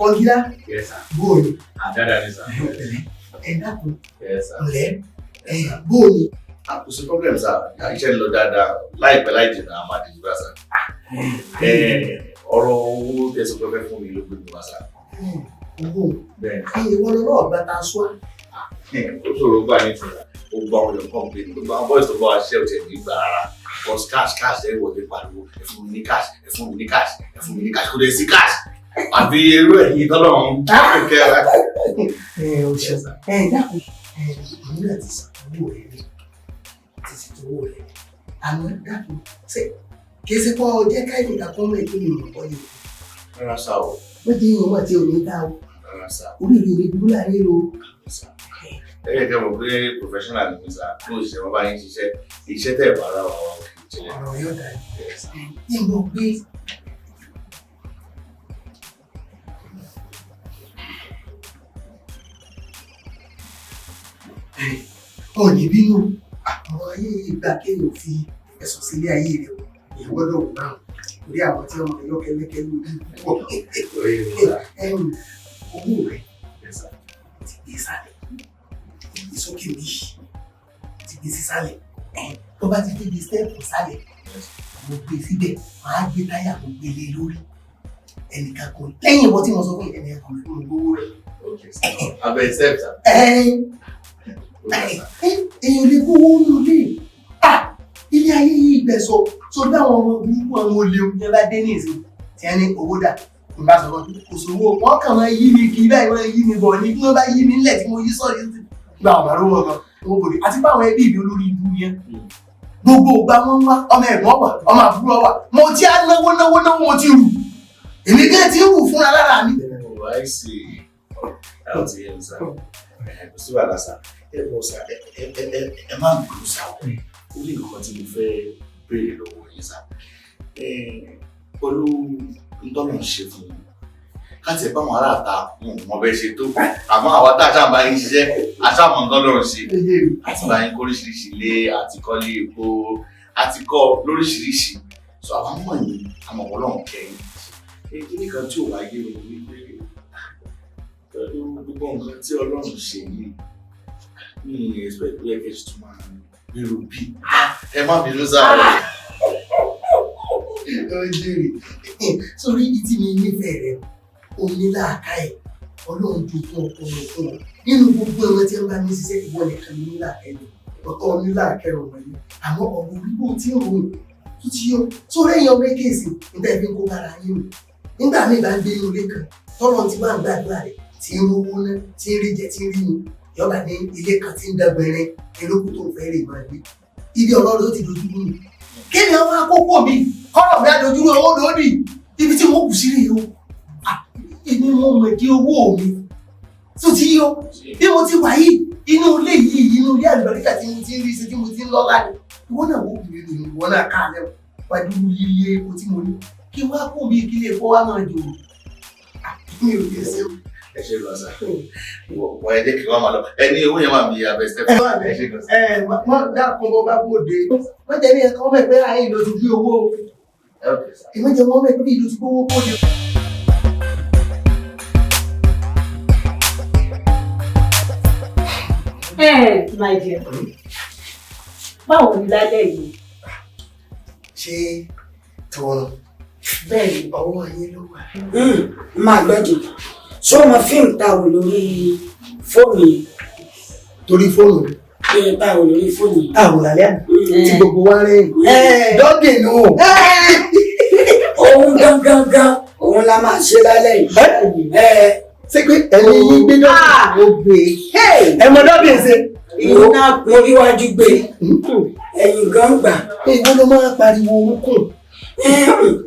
Ọ̀gídá. Yes, sir. Bóòlù. Àdáadáa ni, sir. Ẹ dákun. Yes, sir. Ǹlẹ́. Bóòlù. Kò sí problem, sir. Iṣẹ́ ń lọ dáadáa. Láìpẹ́ láì jìnnà, a máa dìbò, sir. Ọ̀rọ̀ owó tẹ̀sán pẹ́pẹ́ fún mi ló gbé mi wá, sir. Owó. Bẹ́ẹ̀ Ẹyin ìwọ lọ́wọ́ ọ̀gbà ta sọ́. ó ṣòro gbà ní ìtura. Ó gba ọ̀rọ̀ yọ̀ kàn pé gbogbo àwọn boys tó bá wa ṣiṣẹ́ òtẹ̀ nígbà ara. Because cash ẹ̀ wọlé pariwo. Ẹ fún mi ní cash, ẹ fún mi ní cash, ẹ fún mi ní cash. Kò dé sí cash. Àbí irú ẹ̀yìn tọ́lọ́run kẹ́ ẹ. O ṣe dákun. Ìlú náà ti sàkówó rẹ̀ rí. Ti sì tó owó rẹ̀. Àmọ́ dákun ṣe kì í ṣe pọ́ jẹ́ káyọ̀ ìdàkọ́ mọ́ ìpínlẹ̀ ìmọ̀kọ́ yìí. Rárá sá o. Wọ́n ti yan ọmọ àti òní dá o. Rárá sá. Oríire rẹ̀ dúró láàrin o. Ẹ yẹ kẹ́ mọ̀ pé professional ni mi sá. Bí mo ṣiṣẹ́ wọn bá yín ṣiṣẹ́, iṣẹ́ tẹ̀ bá ara wa wà òkè ìjìnlẹ̀. Ọ̀rọ̀ yóò dà ní mo gbé. Ọ̀nì bínú àwọn ayé ìgbà kéèyàn fi ẹ̀sùn sílé ayé rẹ̀ wọ̀. Èyí gbọ́dọ̀ wò náà. Torí àwọn tí wọ́n mọ̀ lọ́kẹ́lẹ́kẹ́ lórí púpọ̀. Owó rẹ̀ ti gbé sálẹ̀. Ìsókè mi ti gbé sísàlẹ̀. Tó bá ti débi stẹ́ẹ̀pù sálẹ̀, mo gbé síbẹ̀, màá gbé táyà mo gbé lé lórí. Ẹnìkan kan lẹ́yìn ìwọ tí mo sọ fún ẹnìkan kan ló ń gbówó rẹ̀. Abẹ́ step sá. Èèyàn lè kówó lólè. Ilé ayé yìí gbẹ̀sọ̀ tó dáwọn ọmọ burúkú àwọn olè oúnjẹ bá dé ní ìsìn tí a ní owó dà. Mo bá sọ fún kò sówó, wọ́n kàn máa yí mi kì í báyìí wọ́n yí mi bọ̀ ní bí wọ́n bá yí mi nílẹ̀ tí mo yí sọ̀rọ̀ yìí gba ọ̀bà lówó ọ̀gá owó bòde àti báwọn ẹbí mi olórí ìlú yẹn. Gbogbo ìgbà wọn wá ọmọ ẹ̀gbọ́n wà ọmọ àbúrò wà mo ti á náwó mo ti rù. Èmi gẹ́ ti rù fúnra lára mi. Àìsí àwọn ti yẹn sá. Kò sí wàhálà sá. Ẹ bọ̀ sá, ẹ má gbòòrò sá. Ó ní nǹkan tí mo fẹ́ béèrè lọ́wọ́ yín sá. Pẹ̀lú ntọ́nà ṣe fún mi. Káti ẹ̀ báwọn aráàta wọn bẹ́ẹ̀ ṣe tó. Àmọ́ àwọn tá a ṣáà bá yín ṣiṣẹ́, a ṣáà mọ̀ ntọ́nà ṣe. Àti bá yín kó oríṣiríṣi ilé, àti kọ́lé epo, àti kọ́ lóríṣiríṣi. Sọ àwọn ọmọ yìí, àmọ̀ ọlọ́run kẹ́yìn. Èyí nìkan tí ò wáyé o wípé pẹ̀lú gbogbo nǹkan tí ọlọ́run ṣe yìí, mi ì expect pé ẹ̀kẹ́ tuntun máa gbèrò bí. Ẹ má bínú sáà. Sórí ibi tí mi nífẹ̀ẹ́ rẹ̀ omi láàká ẹ̀ ọlọ́run tó fún ọpọlọ fún ọ nínú gbogbo ẹ̀rọ tí wọ́n bá ní ṣiṣẹ́ ìwọ nìkan ní láàká ẹ̀ ọ̀tọ̀ ní láàká ẹ̀ ọ̀mọ̀ yìí àmọ́ ọ̀rọ̀ orígbó tí ó rò tó ti yọ sórí èèyàn ọmọ kéèsì nígbà ẹbí kó bára yín rò nígbà míì bá ń gbé inú ilé kan tọ́lọ́ ti máa ń gbàdúrà rẹ̀ tí ń rówó ná tí ń rí jẹ tí ń rí mu yọba ní ilé kan tí ń dẹgbẹrin elókùn tó fẹ́ rè máa gbé ibi ọ̀rọ̀ rẹ̀ ó ti dojú rú mi kí ni àwọn akókò mi kọ́rọ̀ mi àdójúrú owó lónìí ibi tí mo kù sí rèé o èmi mo mọ̀ kí owó mi tó ti yọ bí mo ti wà yìí inú ilé yìí inú ilé àlùbáríkà tí mo ti ń rí sí tí mo ti ń lọ́lá ni ìwọ náà wọ́n kù nínú ìwọ náà ká lẹ́wọ̀ wájú iye epo tí mo ní kí wọ́n á kó mi kí lè fọ́ wá máa jòrò mi ò lè ṣe. Ẹ ṣe lọ sá. Wọ́n ẹ jẹ́ kí wọ́n máa lọ. Ẹni owó yẹn máa bí abẹ́ step. Ẹ ṣe lọ sá. Wọ́n dákun bọ́ bá bóde. Wọ́n jẹ́ ní ẹ̀ka wọ́n mọ̀ pé ayé ìlú ti gbé owó. Ìwọ́n jẹ́ wọ́n mọ̀ pé ìlú ti gbówó bóde. My dear, báwo ni lálẹ́ yìí? Ṣé tọrọ? Bẹ́ẹ̀ni. Ọwọ́ yín ló wà. Máa gbọ́dọ̀. Ṣé o mọ fíìmù tá a wò lórí fóònù yìí? Torí fóònù. Tá a wò lórí fóònù yìí. Àwọn lálẹ́ àná. Tí gbogbo wa rẹ̀ dọ́gì nù. Òun gangan òun la máa ṣe lálẹ́ yìí. Ṣé pé ẹni yín gbé dọ́gì ó gbé? Ẹ mọ dọ́gì ṣe. Ìwọ náà mo ríwájú gbé. Ẹ̀yìn gan gbà. Ìwọ ló máa pariwo orúkún.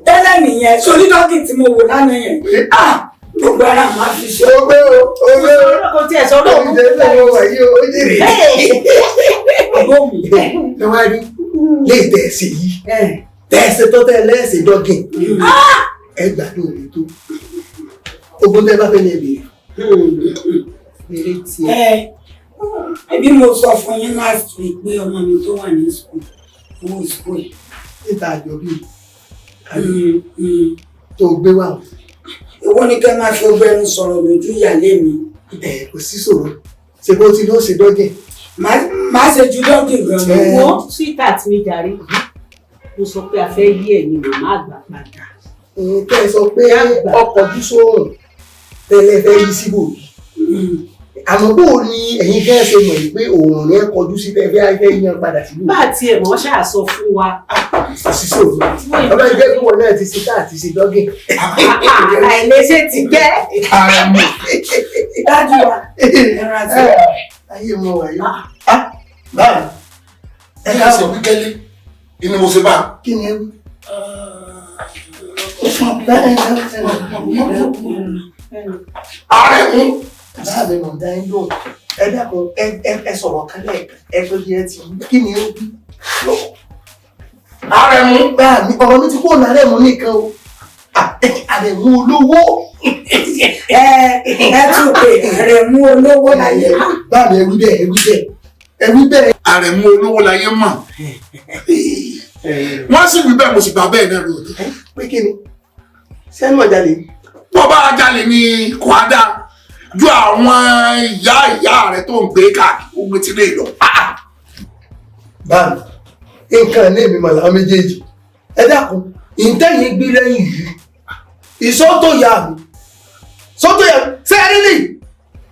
Tẹ́lẹ̀ nìyẹn sórí dọ́gì tí mo wò lánàá yẹn. Gbogbo ara máa fi ṣe. Owó Kò tiẹ̀ sọ lóòrùn. Ìjẹ́ ìlú ọwọ́ yìí ó jèrè. Ẹ wá rí lè tẹ̀sí yìí. Tẹ̀sí tó tẹ̀ lẹ́sìn dọ́gì. Ẹ gbàdúrà rẹ̀ tó. Ogun tẹ́ bá fẹ́ ní ẹ̀bẹ̀rẹ̀. Eré tiẹ̀. Ẹbí mo sọ fún yín last week pé ọmọ mi tó wà ní school. Owó school ẹ̀. Níta àjọ bíi tó gbé wà. ìwọ ni kẹ́ máa fi ọgbẹ́nu sọ̀rọ̀ lójú ìyálé mi. Kò sí ṣòro ṣe bó ti ló ṣe dọ́gẹ̀. Má ṣe ju dọ́gì gan-an. Wo sweetheart mi jàre. Mo sọ pé a fẹ́ yí ẹ̀yin màmá àgbà padà. Kẹ́ ẹ sọ pé ọkọ̀ ojú sóòrùn tẹ́lẹ̀ fẹ́ yí síbò yìí. Àmọ́ bó ni ẹ̀yin fẹ́ ṣe mọ̀ pé òòrùn ní kọjú sí fẹ́ yan padà síbò. Bá a tiẹ̀ mọ́ ṣáà sọ fún wa. Àṣìṣe òru. Ọba ìjẹ́ kí wọn náà ti ṣe ká àti ṣe dọ́gẹ̀. Àìlèṣe ti jẹ́. Dájú wa. Ayé mo wà yó. Báwo? Ẹ ká ṣe wíkẹ́lí. Kí ni mo ṣe bá? Kí ni ẹ wí? Ààrẹ mú. Báà mi mọ̀ dá ẹ lóhùn. Ẹ dákun ẹ sọ̀rọ̀ kálẹ̀ ẹ tó yẹ ti wí. Kí ni ẹ wí? Ààrẹ mú. Báà mi ọ̀rọ̀ mi ti kó nàárẹ̀ mú nìkan o. Àrẹ̀mú olówó. Ẹ tún pé Àrẹ̀mú olówó láyé. Báà mi ẹ wí bẹ́ẹ̀ ẹ wí bẹ́ẹ̀ ẹ wí bẹ́ẹ̀. Àrẹ̀mú olówó láyé mọ̀. Wọ́n sì wí bẹ́ẹ̀ mo sì gbà bẹ́ẹ̀ náà lóòótọ́. Pé kí ni? Sẹ́nu ọ̀jà lè. Tó bá jalè ní kò á dá ju àwọn ìyá rẹ̀ tó ń gbé káàkiri ogun ti lè lọ. Báà mi nǹkan ní èmi mà láwọn méjèèjì. Ẹ dákun ìtẹ́yìn gbé lẹ́yìn yìí. Ìsọ́tò yà mí. Sọ́tò yà mí. Sẹ́ẹ̀rí nì.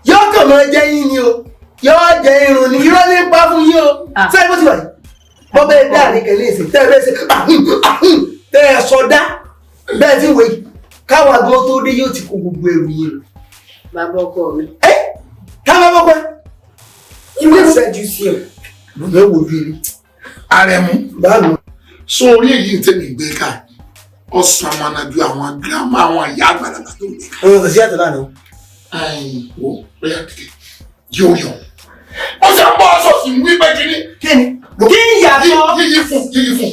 Yọ́ kàn máa jẹ́ yín ni o. Yọ́ jẹ irun ni. Irọ́ ní pa fún yín o. Sẹ́ẹ̀rí bó ti wà yìí. Bọ́ bẹ́ẹ̀ dá ní kẹ́lẹ́ ìsìn. Tẹ́ ẹ bẹ́ẹ̀ ṣe tẹ́ ẹ sọdá. Bẹ́ẹ̀ ti wé. Káwọn agbọ́n tó dé yóò ti kó gbogbo ẹrù yín. Bàbá ọkọ mi. Káwọn bọ́ pẹ́. Ilé ìṣẹ́jú sí ọ. Bùnú wo bí rí. Àrẹ̀mú. Báwo. Sórí èyí tẹ̀mí gbé ká ọ̀sán ọmọ ju àwọn gírámà àwọn ìyá àgbàlagbà tó gbé ká. Kò sí àtọ̀ lánàá. Wo bóyá kìkì yóò yọ. Ó ṣe ń bọ́ aṣọ sí wípé kíní. Kí ni? Kí ìyàtọ̀. Yíyí fún yíyí fún.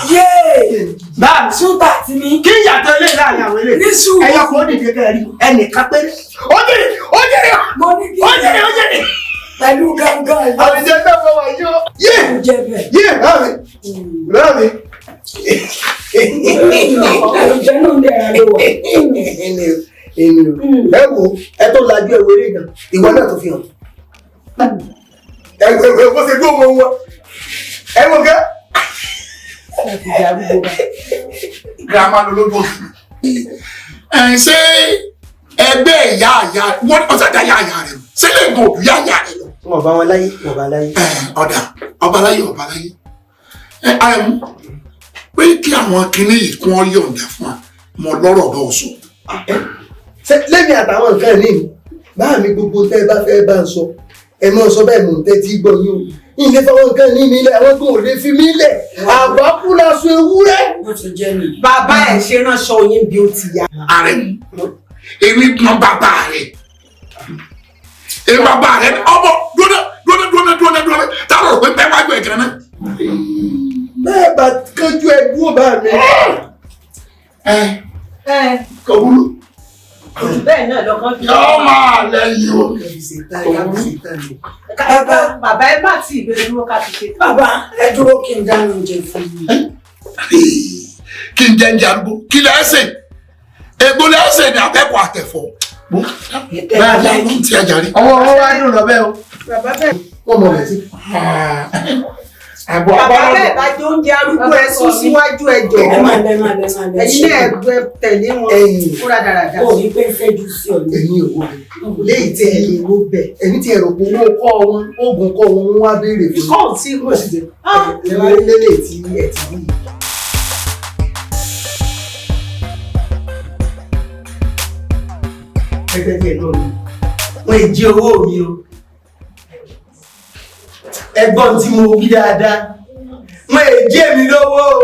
Yéè! Báà súpà tí mi. Kí ìyàtọ̀ ilé láàrin àwọn ilé. Ní sùúrù. Ẹyọ kan ó dìde kẹrì ẹnìkan péré. Ó jèrè! Ó jèrè! Mo ní kí Ó jèrè! Ó jèrè! pẹ̀lú gángan yìí. Àwọn ìjẹ náà wọ́n wà yó. Yé! Ó jẹ́ bẹ́ẹ̀. Yé! Rámi! Rámi! Àlùjẹ́ náà ń dẹ̀ra ló wà. Ẹ wo ẹ tó lajú ẹ wéré gan, ìwọ náà tó fi hàn. Ẹ bó ṣe gbóhùn wọn. Ẹ wọ gẹ́. Gírámà lológbò. Ṣé ẹgbẹ́ ìyá wọ́n ọ̀sẹ̀ dá ìyá rẹ̀ ṣé lè gbọ́ òbí ìyá rẹ̀ lọ? Wọ́n bá wọn láyé, wọ́n bá láyé. Ọ̀dà ọba láyé ọba láyé. Àrẹ̀mú pé kí àwọn kinní yìí kún ọ yọ̀ǹda fún wa mọ lọ́rọ̀ bá oṣù. Lẹ́yìn àtàwọn nǹkan ní mi, báà mi gbogbo tẹ́ ẹ bá fẹ́ bá ń sọ, ẹ máa sọ bẹ́ẹ̀ mò ń tẹ́ tí gbọ́ yín o. Ilé fọwọ́ nǹkan ní mi lẹ̀, àwọn kan ò lè fi mí lẹ̀. Àbákú laṣọ ewúrẹ́. Wọ́n ti jẹ́ nìyí. Bàbá ẹ̀ ṣe ránṣọ yín bí ó ti yá. Àrẹ̀mú èmi gbọ́n bàbá rẹ̀ èmi bàbá rẹ̀ ọmọ dúró táwọn rò pé bẹ́ẹ̀ wájú ẹ̀ kan náà. Bẹ́ẹ̀ bá kánjú ẹ dúró bá mi. Kò wúlò. Bẹ́ẹ̀ náà lọ́kàn fi. Yọ́ máa lẹ́yìn o. Bàbá ẹ má tí ìbéèrè dúró ká fi ṣe. Bàbá ẹ dúró kí n dáná oúnjẹ fún mi. Kí n jẹ́ ń jẹ arúgbó kí lẹ́sẹ̀ ègbó lẹ́sẹ̀ ní abẹ́kọ̀ àtẹ̀fọ́. Bẹ́ẹ̀ ni ti ẹja rí. Ọwọ́ wa dùn lọ bẹ́ẹ̀ o. Bàbá bẹ́ẹ̀. Wọ́n mọ̀ bẹ́ẹ̀ sí. Bàbá bẹ́ẹ̀ bá jẹ oúnjẹ arúgbó ẹ sún síwájú ẹ jọ. Ẹ máa lẹ máa lẹ máa lẹ. Ẹ̀yin náà ẹgbẹ́ tẹ̀lé wọn fúra dáradára. Ó ní pé fẹ́jú sí ọ ní. Ẹ̀yin òwò rẹ̀ léyìí tí ẹ lè wo bẹ̀. Ẹ̀yin tí ẹ rò pé owó kọ́ wọn, oògùn kọ́ wọn, wọ́n wá béèrè fún mi. Kọ́ọ̀ tí kò sí. Ẹ wá lélẹ̀ tí ẹ ti rí. Ẹgbẹ́ tí ẹ lọ mi, wọ́n ì jí owó mi o. Ẹgbọ́n tí mo wí dáadáa, wọ́n ì jí èmi lówó o.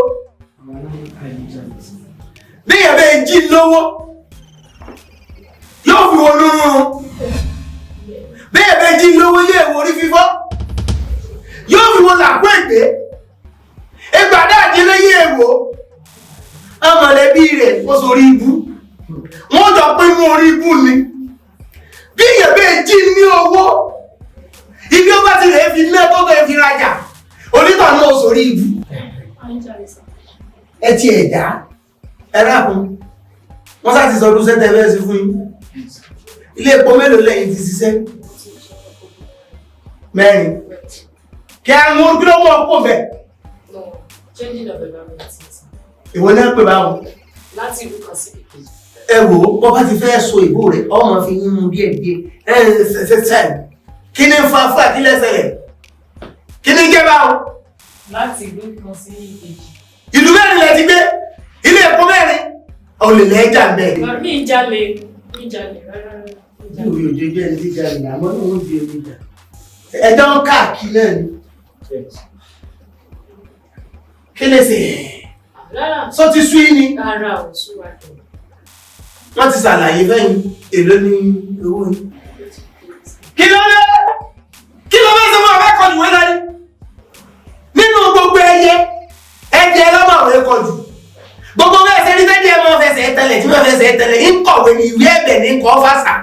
Bí èèyàn bẹ́ẹ̀ jí lówó, yóò fi wo lórun. Bí èèyàn bẹ́ẹ̀ jí lówó yóò wo orí fífọ́. Yóò fi wo làkú ègbé. Ìgbà dáàdì lẹ́yìn èèwò. Ọmọlẹ́bí rẹ̀ ó sórí ibú. Wọ́n jọ pé mú orí ibú ni. Bí èèyàn bẹ́ẹ̀ jí ní owó, ibi ó bá ti rẹ̀ fi ná tó bẹ́ẹ̀ fi rajà, onítọ̀ náà sórí ibú. Ẹ ti ẹ̀dá, ẹ rákun, wọ́n sá ti sọdún sẹ́tẹ̀ bẹ́ẹ̀ sí fún yín. Ilé epo mélòó lẹ́yìn ti ṣiṣẹ́? 4. Kí a mú kí ló mú ọkọ̀ bẹ̀? Changing of environment. Ìwọ náà pè báwọn. Láti ìlú kan sí ìkejì. Ẹ wò ó, bọ́ bá ti fẹ́ so ìbò rẹ̀, ọmọ fi yín mú díẹ̀. Ṣẹ̀ṣẹ̀ kí ni fa fún àkílẹ̀ṣẹ̀ rẹ̀? Kí ni jẹ́ báwọn? Láti ìlú kan sí ìkejì. Ìlú mẹ́rin lẹ ti gbé, ilé epo mẹ́rin. Olè lẹ́jà bẹ́ẹ̀. Mi ń jalè rárá. Ìlú yóò jẹ́ bí ẹni tí jalè àmọ́ ní wọ́n di omi jà. Ẹjọ́ ń káàkiri náà ni. Kí lè ṣe? Rárá. Sọ ti sú yín ni? Rárá ò súwà tó. Wọ́n ti ṣàlàyé fẹ́yìn èló ní owó yín. Kí ló dé? Kí ló fẹ́ sọ fún ọ̀rẹ́ kọjú wọ́n láyé? Nínú gbogbo ẹyẹ lọ́mọ àwọn ẹ̀kọ́ jù. Gbogbo bẹ́ẹ̀ ṣe ní tẹ́jẹ́ mọ́ fẹsẹ̀ tẹ́lẹ̀ tí wọ́n fẹsẹ̀ tẹ́lẹ̀ ń kọ̀wé ní ìwé ẹ̀bẹ̀ ní kọ́ fásà.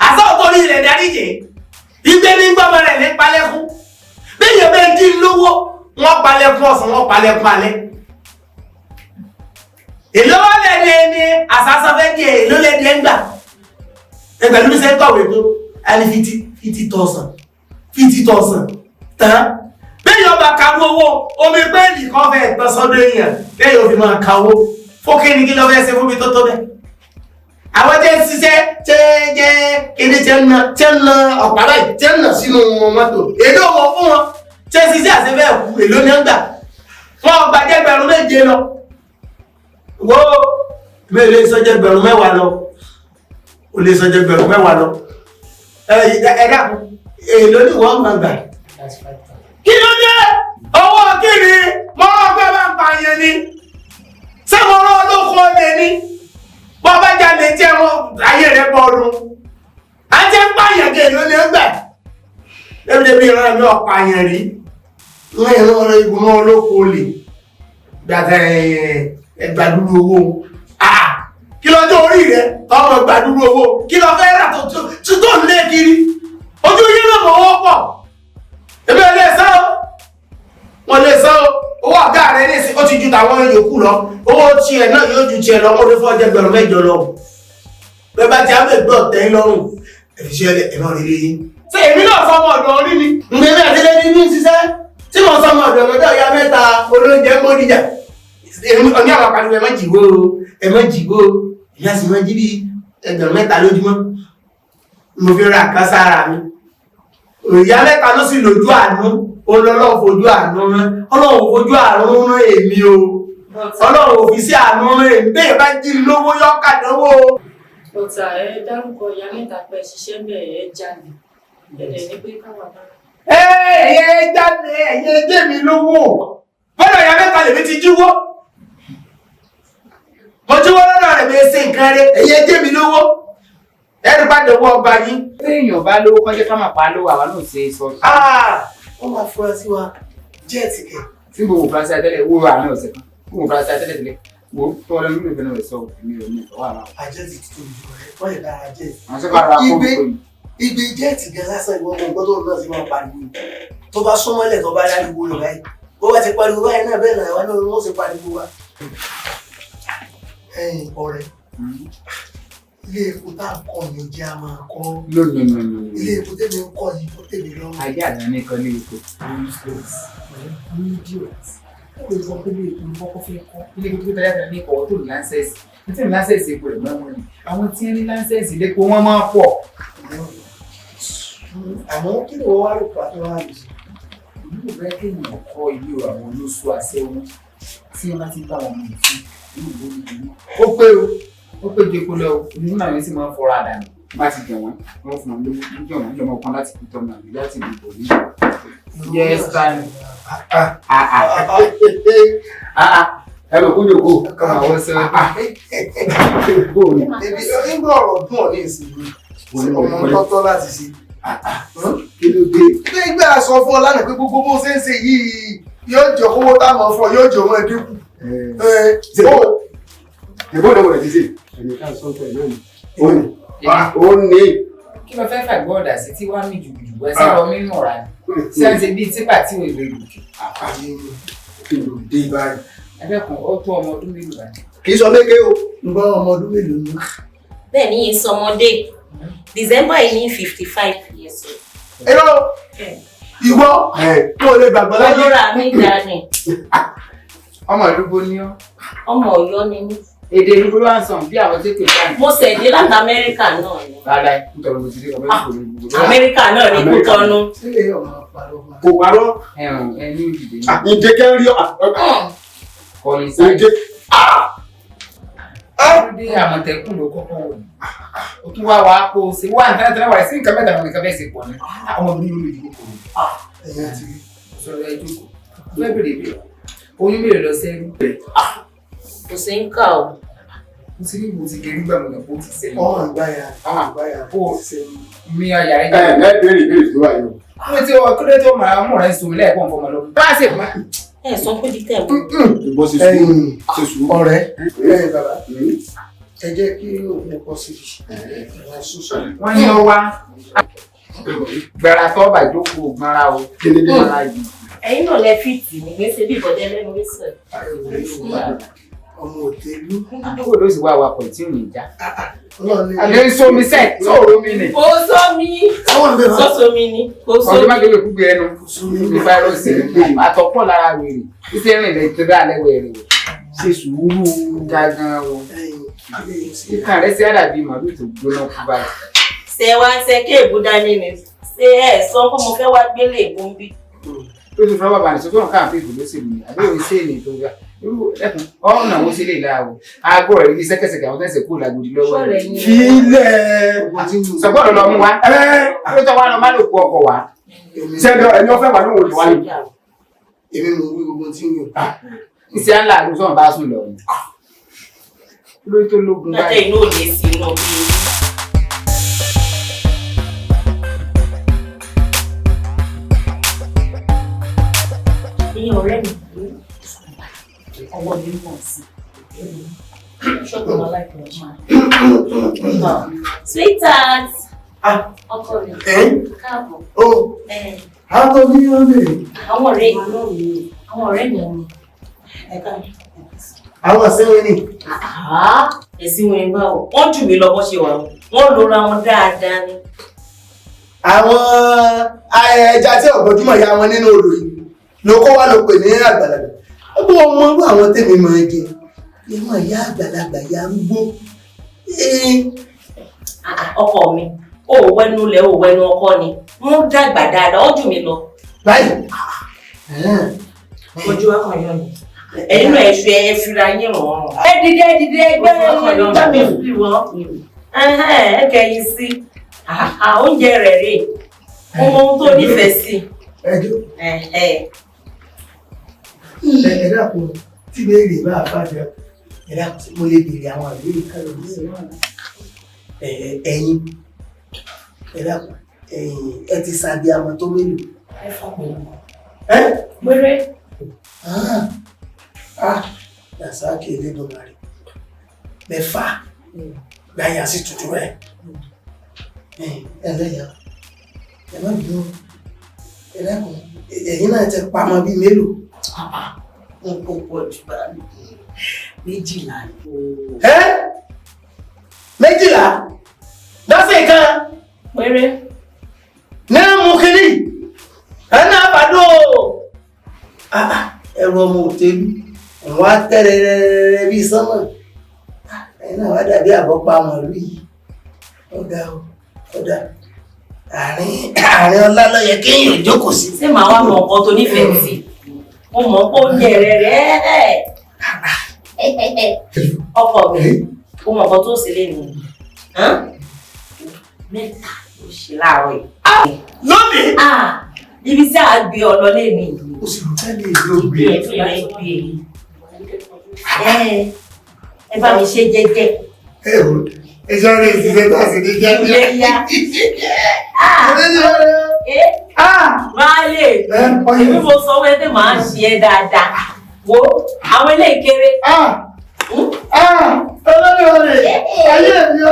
Àṣà òtórí rẹ̀ dáríjì. Ìgbé ní gbọ́mọ rẹ̀ ní palẹ́kún. Bí èèyàn bẹ́ẹ̀ dín lówó, wọ́n palẹ́kún ọ̀sán, wọ́n palẹ́kún alẹ́. Èló wọ́n lẹ́dẹ̀ẹ́ ní àsásọ́fẹ́ díẹ̀ èló lẹ́dẹ̀ẹ́ ń gbà. Ẹgbẹ̀lú mi ṣe ń kọ̀wé tó, a ní 50,000 tán. Bẹ́ẹ̀ yóò bá kawó owó, omi pẹ́ẹ̀lì kan fẹ́ tán sọ́dọ̀ èèyàn, bẹ́ẹ̀ yóò fi máa kawó. Fókè ní kí lọ fẹ́ ṣe fún mi tó tó bẹ́ẹ̀. Àwọn tẹ́ ń ṣiṣẹ́ jẹ́ kéde tẹ́ ń na ọ̀pàdà tẹ́ ń nà sínú mọ́tò. Èló wọn fún wọn, tẹ́ ń ṣiṣẹ́ àṣẹ bẹ́ẹ̀ kú, èló ní ń gbà. Wọ́n gbà jẹ́ 7,000 lọ. Wo mi lè sọ jẹ́ 10,000 lọ. O lè sọ jẹ́ 10,000 lọ. Ẹ dákun, èló ni wọ́n máa gbà. Kí ló dé? Owó kíni? Mọ́rọ̀ pé bá ń pa yẹn ni. Ṣé mọ́rọ̀ olóko lè ní? Bọ́ bá jáde tí ẹ̀wọ̀n ayé rẹ̀ bọ́ọ̀lù. A jẹ́ ń pààyàn gẹ̀ ló ní ẹgbẹ̀. Lẹ́bí bí ìran mi ọ̀pá yẹn rí. Wọ́n yẹn lọ́rọ̀ igun náà olóko lè. Gbàtà ẹgbàdúrú owó. Kí lọ́jọ́ orí rẹ̀ ọmọ gbàdúrú owó? Kí lọ fẹ́ rà tó ń lé kiri? Ojú yín náà mọ̀ wọ́pọ̀. Ebi lè sá o, wọ́n lè sá o, owó ọ̀gá rẹ̀ ní ìsìn ó ti ju tàwọn yòókù lọ, owó tiẹ̀ náà yóò ju tiẹ̀ lọ, wọ́n lè fọ́ jẹ́ 7,000 lọ. Bẹ́ẹ̀ bá ti á bẹ̀ gbọ́ tẹ́ lọ́rùn, ẹ̀fíṣẹ́ ẹ̀mọ́ rere yín. Ṣé èmi náà sọmọ ọ̀dọ̀ orí ni? Ǹgbẹ́ bí àti lẹ́ni ní ṣiṣẹ́, tí mo sọmọ ọ̀dọ̀ lọ́dọ̀ ya mẹ́ta olóúnjẹ mọ́díjà. Ọní àwọn àpàdé ẹ má jìgbó, ìyá sì máa jí bí 7,000 lójúmọ́. Mo fi ra àkására mi. Ìyá mẹ́ta ló sì lójú àánú, Ọlọ́run fojú àánú rán, Ọlọ́run fojú àánú rán èmi o, Ọlọ́run ò fi sí àánú rán èmi, bẹ́ẹ̀ bá jí lówó yọ́ kàdánwò. Ọ̀tà ẹ dárúkọ ìyá mẹ́ta pẹ́ ṣiṣẹ́ bẹ́ẹ̀ ẹ jáde, ẹ̀dẹ̀ ní pé káwà bá. Ẹ̀yẹ jáde, ẹ̀yẹ jẹ́ mi lówó. Bọ́dọ̀ ìyá mẹ́ta lèmi ti jíwó. Mo jíwó lọ́dọ̀ rẹ̀ mi ṣe nǹkan rẹ̀, ẹ̀yẹ jẹ́ mi lówó. Ẹni bá dẹ̀wọ́ ọba yín. Téèyàn bá lówó kọ́jẹ́ ká máa pa lówó àwa náà ṣe sọ. Wọ́n máa fura sí wa jẹ́ẹ̀tì kẹ̀. Tí gbogbo fura sí àtẹ́lẹ̀ wo àná ọ̀sẹ̀ kan. Gbogbo fura sí àtẹ́lẹ̀ tẹ́lẹ̀ wo tó ọlọ́ nínú ìfẹ́ náà sọ èmi ò ní ìfọwọ́ àná. Àjẹ́ẹ̀tì ti tóbi jù rẹ̀, wọ́n lè dára jẹ́ẹ̀tì. Àwọn sọ́kà ara kó pé. Igbe jẹ́ẹ̀tì gan lásán ìwọ̀n kan gbọ́dọ̀ náà sí máa pariwo. Tó bá súnmọ́lẹ̀ tó bá láriwo rẹ̀ báyìí. Bó bá ti pariwo báyìí náà bẹ́ẹ̀ náà wọ́n náà wọ́n sì pariwo wa. Ọ̀rẹ́. Ilé epo tá a kọ́ ni ojú a máa kọ́. Lónìí. Ilé epo tẹ́mi ń kọ́ yìí tó tèmi lọ́rùn. Ayé àná ní kan ní ipò. Ó lè sọ pé ilé epo ní kọ́kọ́ fẹ́ kọ́. Ilé epo tó tẹ́lẹ̀ àná ní ọ̀wọ́ tó ní láńsẹ̀sì. Nítorí láńsẹ̀sì epo rẹ̀ máa ń wọ̀nyí. Àwọn tí wọ́n ní láńsẹ̀sì lépo wọ́n máa pọ̀. Àmọ́ kí ni wọ́n wá rò pàtó wá lè ṣe? Ìlú rẹ̀ kéèyàn kọ́ ilé àwọn olóṣù àṣẹwó tí wọ́n bá ti bá wọn mú ìfún ìlú ìlú. Ó pé jẹ́ kó lọ nínú àwọn tí wọ́n fọ́ra dànù bá ti jẹ wọ́n fún wọn lówó níjọ́ wọn lọ́mọ kan láti kú tọ́mọ àbí láti ìbò ní. Yes, Stanley. Ẹ bẹ̀ kúndò kó kọ́mọ àwọn sọ. Nígbà ọ̀rọ̀ dùn ọ̀ ní ìsinmi, ọmọ tọ́tọ́ láti ṣe. Kí ló dé? Nígbà sọ fún ọ lánàá pé gbogbo bó ṣe ń ṣe yìí yóò jọ owó táwọn fún ọ yóò jọ wọn dínkù. Ìbọn náà wọ̀rẹ̀ ti ṣe. Ẹnìkan sọ́tọ̀ náà ni. Ó ní. Kí ló fẹ́ fàgbọ́ ọ̀dà sí tí wàá mí jùgùjùgù ẹ sọ̀rọ̀ mímú ọ̀rá ni? Ṣé ẹ ṣe bíi típà tí ò lè gòkè? Kí ló dé báyìí? Ẹgbẹ́kùn ó tó ọmọ ọdún mélòó báyìí. Kì í sọ méke o, ń gbọ́ ọmọ ọdún mélòó ni. bẹ́ẹ̀ ni yìí sọmọdé December yìí ní 55 years old. ẹ̀rọ ìwọ tó lè gbàgbọ́ láyé. olóra mi dání. ọmọ ìlúgbó ní ọ. ọmọ Ọ̀yọ́ ni mí. èdè ìlúgbó ló wà ń sàn bí àwọn tó kéde báyìí. mo ṣẹ̀dé láti Amẹ́ríkà náà ni. rárá nítorí mo ti rí ọmọ ìlúgbó ìlúgbó. Amẹ́ríkà náà ní Kútọ́nù. sílẹ̀ ọmọ àpàrọ̀ máa. kò parọ́. ẹni ìdìbò ní. ǹjẹ́ kẹ́ ń rí ọ. kọ́ni sáyé. ǹjẹ́ ọdún àmọ̀tẹ́kùn ló kọ́kọ́ wò ní. o tún wá wàá kó o ṣe wá nǹkan tẹ́lẹ̀ wà sí nǹkan mẹ́ta wọn nǹkan bẹ́ẹ̀ ṣe pọ̀ ní. ọmọbìnrin yóò lè dúró kò ní. ẹ̀yà ti rí. sọ̀rọ̀ ẹ jókòó. fẹ́ bèrè bèrè oyún bèrè lọ sẹ́rú. kò sí ń kà ó. mo ti rí mo ti gẹ̀rí gbà mo nà kó ti sẹ́yìn. ọmọ àgbáyà kó o ṣe ní. mi ọ̀yà rẹ̀ ẹ ẹ béèrè ìbéèrè tó wà yìí o. mo ti wọ kílódé tó máa mú rẹ̀ sùn lẹ́ẹ̀kọ́ fọmọ lọ. bá a ṣe má. ẹ sọ pé díkẹ́ mú. ìbọn ṣe sùúrù ṣe sùúrù. ọ̀rẹ́ ẹ̀yin bàbá ẹ jẹ́ kí òun pọ̀ sí ìwà ṣoṣo. wọ́n ní ọ wá gbẹ̀rà tó bá ìjókòó gbọ́nra o kéde gbọ́nra yìí. ẹ̀yin náà lẹ fìtì ní gbèsè bí ìbọdẹ lẹ́nu wíṣọ. ọmọ òtẹ́lú. àdúgbò ló sì wá awakọ̀ tí ò ní já. ọlọ́run àlẹ́ ń sómi sẹ́ẹ̀ sóòrò mi nì. kò sómi sọ́sómi ni kò ọdún sómi. má gbé gbé ẹnu ní fáírọ́ọ̀sì àtọ̀pọ̀ lára wèrè iṣẹ́ rìn lẹ́yìn tó dá lẹ́wọ̀ ẹ̀rẹ̀ wò ṣe sùúrù gangan o. kíkà rẹ̀ sí àdàbí màálù tó gbóná kú báyìí. ṣé wá ṣe kéèbù dání ni ṣé ẹ sọ pé mo fẹ́ wá gbélé ìbọn bí. tó ti fọwọ́ bàbá nìṣó tó ń káàpé ìbò ló sì ní àbẹ́wò iṣẹ́ èlé tó ga ẹkùn ọ̀nà wo sílé ìlà o aago rẹ̀ rí sẹ́kẹ̀sẹ̀kẹ̀ àwọn tẹ̀sẹ̀ kúrò lágbòdì lọ́wọ́ rẹ̀. kílẹ̀. sọgbọ́dọ̀ lọ mú wa ló tọ́ wa lọ má lò kú ọkọ̀ wa. sẹ́dọ̀ ẹni ọ̀fẹ́ wà lóhùn ìwà yìí. èmi mo wí gbogbo tí ń yọ. iṣẹ́ ńlá ló sọ̀rọ̀ bá sùn lọ ni. kí ló tó lógun lọ́jọ́ báyìí. inú ò lè sí inú bí. ìyẹn ọ̀rẹ́ mi ọwọ́ mi mọ̀ sí ṣọ́kùn aláìpẹ́ ọ̀ṣun. sweetheart ọkọ rẹ̀ káàbọ̀. ó àtọ́ ní ọ̀rẹ́. àwọn ọ̀rẹ́ mi ni ẹ̀ka àwọn sẹ́wọ̀n ni. ẹ̀sìn wọn ìgbà wọ̀ wọ́n jù mí lọ bó ṣe wà wọ́n lora wọn dáadáa ni. àwọn ẹja tí ọ̀gbọ́júmọ̀ ya wọn nínú odò yìí ló kó wá ló pè ní àgbàlagbà ó bó ọmọ irú àwọn tèmi máa jẹ ìwọ̀n ìyá àgbàlagbà ya arúgbó. ọkọ mi ò wẹnu lẹ ò wẹnu ọkọ ni wọ́n dàgbà dáadáa ó jù mí lọ. báyìí ojú wa kan yọ ni ẹ̀yin náà ẹṣu ẹ fira yín rọrùn. ẹ dìde ẹgbẹ́ nígbà mi fi wọ́n ẹ kẹyìn sí oúnjẹ rẹ̀ rè ọmọ ohun tó nífẹ̀ẹ́ sí. ẹ dákun tí béèrè bá àbájá ẹ dákun tí mo lè béèrè àwọn àbúrò kálọ̀ ní ẹ̀yin ẹ dákun ẹ ti sàbí àmọ́ tó mélòó. ẹ fọ́ mi. péré. Yàsáàkì Elédùmarè mẹ́fà gbáyà sí tutù rẹ̀ ẹlẹ́yà ẹ má bínú ẹlẹ́kùn ẹ̀yìn náà ti pamọ́ bíi mélòó. N kò pọ̀ jù bá méjìlá. méjìlá lọ́sẹ̀ kan péré ní mú kiri ẹ̀ náà bàdó ẹ̀rọ ọmọ òtẹ́lú wọ́n á tẹ́rẹ̀ẹ́rẹ́ bí sánmà ẹ̀yìn náà wá dàbí àbọ́pá màálù yìí ọ̀gá ọ̀dà àárín ọlá ló yẹ kéèyàn jókòó sí. ṣé màá wá mọ nǹkan tó nífẹ̀ẹ́ sí mo mọ̀ pé oúnjẹ rẹ̀ ọkọ mi ó mọ nǹkan tó ṣe lé mi mẹ́ta ló ṣe láàárọ̀ yìí. lónìí. ibi tí a gbé ọ lọ lé mi. o sì rú tẹ́lẹ̀ ló gbé ẹ bá mi ṣe jẹ́jẹ́. ẹ ṣe ọ̀rẹ́ ìṣiṣẹ́ tó a sì ní jẹ́jẹ́. Máàlè, èmi mo sọ wẹ́ pé màá ṣe é dáadáa. Wo àwọn ilé ìkéré. Olórí ọ̀rẹ́, ayé mi,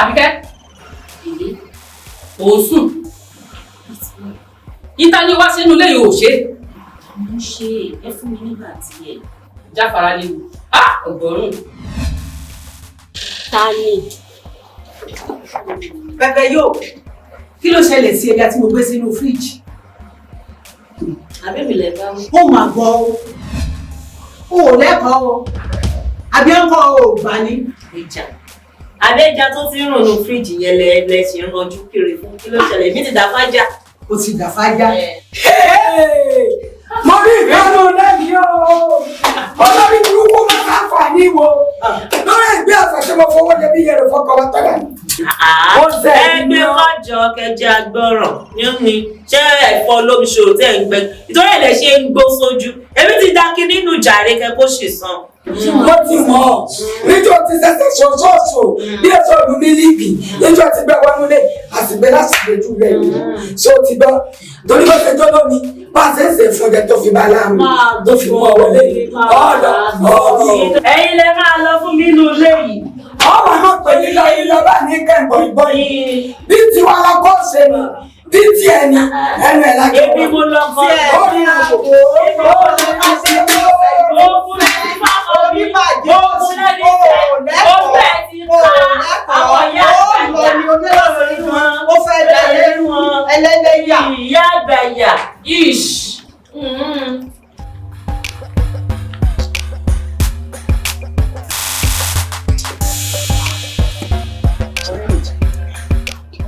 Àbíkẹ́. Ò sùn. Ìta ni wá sínú ilé yìí ò ṣe. Mo ṣe ẹ fún mi nígbà tí ẹ. Jáfara léwu. Ọgọ́rùn. Ta ni? Pẹpẹ yóò. Kí ló ṣẹlẹ̀ sí ẹja tí mo gbé sínú fíríjì? Àbẹ́mi lẹ bá wí. Ó máa gbọ́ o. O ò lẹ́kọ̀ọ́ o. Àbí ọkọ̀ o gbà ní. Ìjà. Àbẹ́jà tó ti ń rùn ní fíríjì yẹn lẹ ṣe ń ranjú kiri fún. Kí ló ṣẹlẹ̀? Mi ti dà fájà. O ti dà fájà. Mo rí ìkànnì lẹ́yìn o. Olórí burúkú máa ká fà ní wo. Lórí ẹgbẹ́ àfẹ́sẹ́ mo fowó jẹ bí yẹrẹ fọkàn wá tọ́lá. Ẹgbẹ́ kọjọ kẹjẹ agbọ́ràn ní ṣé ẹ̀fọ́ olómi ṣòro tẹ̀ ń gbẹ. Ìtorí ẹ̀lẹ́ ṣe ń gbó sójú. Èmi ti dákí nínú jàre kẹ kó ṣì san. Mo ti mọ̀ níjọ́ ti ṣẹ̀ṣẹ̀ ṣoṣooṣo bí ẹ̀ṣọ́ ọdún mílíìkì níjọ́ ti gbẹ wọnú lé àsìgbẹ́ láti gbẹjú rẹ̀ yìí. Ṣé o ti gbọ́? Torí bó ṣe jọ́ lómi, bá a ṣe ń ṣe fún ọjà tó fi bá láàmú tó fi mú ọ wọlé. Ẹ̀yin lẹ máa lọ fún mi nínú ilé yìí. Ọ̀rọ̀ náà pè ní láyé lọ́ba ní kẹ́ńbọ̀ìbọ̀ yìí. Bí tiwa la kọ́ ṣe ni, bí ti ẹni ẹnu ẹ̀ lájọ. Èmi mo lọ kọ́ ẹ̀. Ó ní àgbo, ó ní àṣẹ ó fún ẹni fáwọn orí bàjẹ́ ó fún ẹni fẹ́ ó fẹ́ ti ká àwọn ìyá àgbàyà ó fẹ́ dalẹ̀ wọn ẹlẹ́dẹ̀yà ìyá àgbàyà ish.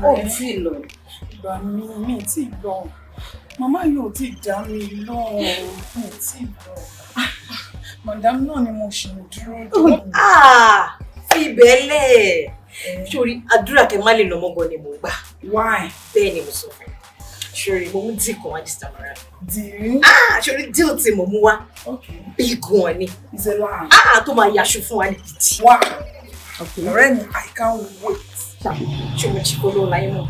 Ó tí ì lọ. Ìgbà mi tí ì lọ. Màmá yóò tí ì dá mi lóhùn. Mi tí ì lọ. Madam náà ni mo ṣe ń dúró. Fi ìbẹ́lẹ̀. Sórí àdúrà kẹ má lè lọ mọ́gbọ́n ni mo gbà. Why? Bẹ́ẹ̀ ni mo sọ fún ẹ. Sórí mo mú díì kan wá this time around. Díì? Sórí díì tí mo mú wá. Bí gan ni. It's a lie. Tó máa yaṣu fún wa ní gidi. Why? Ọ̀rẹ́ mi, I can't wait. Ṣé mo jí kó ló láyé mọ́?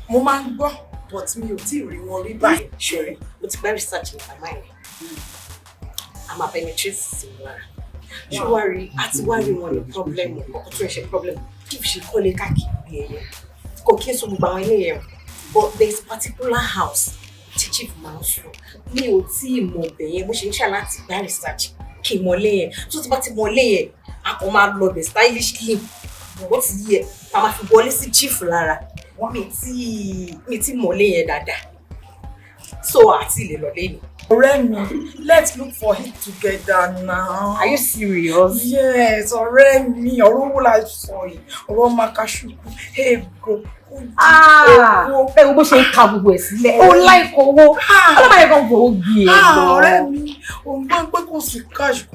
Mo máa ń gbọ́, but mi ò tí ì rí wọn rí báyìí. Sórí mo ti gbá research nípa máìlì. A máa penetrate sí i lára. Ṣé wàá rí àti wàá rí wọn ní problem ọkọ tó ń ṣe problem kí n ṣe kọ́lé káàkiri ẹ̀yẹ kò kí n sọ gbogbo àwọn ilé yẹn but there is a particular house tí chief máa ń sọ mi ò tí ì mọ̀ bẹ̀yẹn bó ṣe ń ṣe láti gbá research kí n mọ̀lé yẹn tó ti bá ti mọ̀lé yẹn a kò máa lọ bẹ̀ stylishly ó ti yẹ a máa fi wọlé sí chief lára mi tí mọ̀lé yẹn dáadáa so àti ilé lọ lẹ́yìn. Ọ̀rẹ́ mi, let's look for it together now. Are you serious? Yes, ọ̀rẹ́ mi, ọ̀rọ̀ wo la sọ yìí? Ọ̀rọ̀ Makashuku, ego. Ẹ wo bó ṣe ń ka gbogbo ẹ̀ sílẹ̀. Ó láìkọ̀ owó. Ọlọ́mọ yẹn kan fowó gbé e lọ. Ọ̀rẹ́ mi, òun gbọ́ pé kò